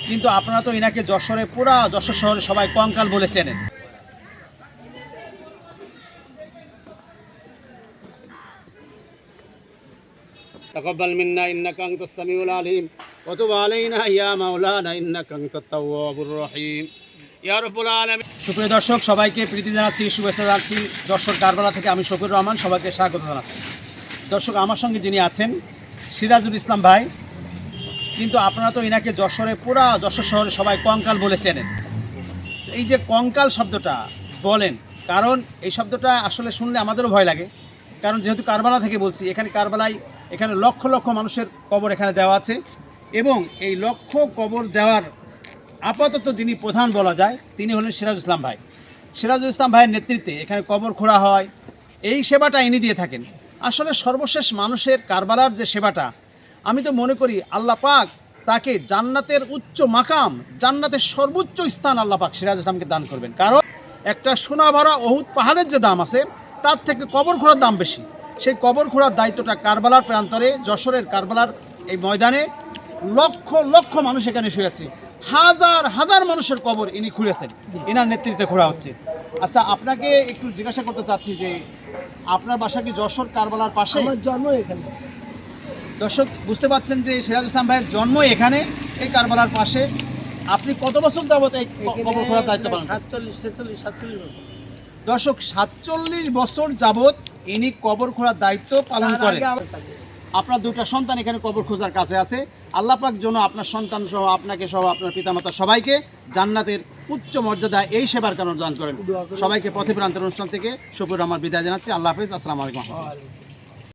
কিন্তু আপনারা তো ইনাকে যশোরে পুরা যশোর শহরে সবাই কঙ্কাল বলে চেনেন। تقبل منا إنك أنت السميع العليم وتب علينا يا مولانا إنك أنت التواب الرحيم يا رب العالمين। সুপ্রিয় দর্শক, সবাইকে প্রীতি জানাচ্ছি, শুভেচ্ছা জানাচ্ছি। দর্শক কারবালা থেকে আমি শফিউর রহমান সবাইকে স্বাগত জানাচ্ছি। দর্শক, আমার সঙ্গে যিনি আছেন সিরাজুল ইসলাম ভাই, কিন্তু আপনারা তো ইনাকে যশোরে পুরা যশোর শহরে সবাই কঙ্কাল বলে চেনেন। এই যে কঙ্কাল শব্দটা বলেন, কারণ এই শব্দটা আসলে শুনলে আমাদেরও ভয় লাগে, কারণ যেহেতু কারবালা থেকে বলছি, এখানে কারবালায় এখানে লক্ষ লক্ষ মানুষের কবর এখানে দেওয়া আছে, এবং এই লক্ষ কবর দেওয়ার আপাতত যিনি প্রধান বলা যায় তিনি হলেন সিরাজুল ইসলাম ভাই। সিরাজুল ইসলাম ভাইয়ের নেতৃত্বে এখানে কবর খোঁড়া হয়, এই সেবাটা ইনি দিয়ে থাকেন। আসলে সর্বশেষ মানুষের কারবালার যে সেবাটা, আমি তো মনে করি আল্লাহ পাক তাকে জান্নাতের উচ্চ মাকাম, জান্নাতের সর্বোচ্চ স্থান আল্লাহ পাক সিরাজুল ইসলামকে দান করবেন। কারণ একটা সোনা ভরা অহুদ পাহাড়ের যে দাম আছে, তার থেকে কবর খোঁড়ার দাম বেশি। সেই কবর খোঁড়ার দায়িত্বটা কারবালার প্রান্তরে, যশোরের কারবালার এই ময়দানে লক্ষ লক্ষ মানুষ এখানে শুয়ে আছে, হাজার হাজার মানুষের কবর ইনি খুঁড়েছেন, এনার নেতৃত্বে খোঁড়া হচ্ছে। আচ্ছা, আপনাকে একটু জিজ্ঞাসা করতে চাচ্ছি যে আপনার বাসা কি যশোর কারবালার পাশে? আমার জন্ম এখানে। দর্শক বুঝতে পারছেন যে সিরাজুল ইসলাম ভাইয়ের জন্ম এখানে, এই কারবালার পাশে। আপনি কত বছর যাবত এই কবর খোঁড়ার দায়িত্ব পালন? 47 বছর। দর্শক, 47 বছর যাবত ইনি কবর খোঁড়ার দায়িত্ব পালন করেন। আপনার দুটো সন্তান এখানে কবর খোঁজার কাছে আছে। আল্লাহ পাক যেন আপনার সন্তান সহ, আপনাকে সহ, আপনার পিতামাতা সবাইকে জান্নাতের উচ্চ মর্যাদা এই সেবার কারণে দান করেন। সবাইকে পথে প্রান্তের অনুষ্ঠান থেকে শফিউর রহমান বিদায় জানাচ্ছি। আল্লাহ হাফেজ, আসসালামু আলাইকুম।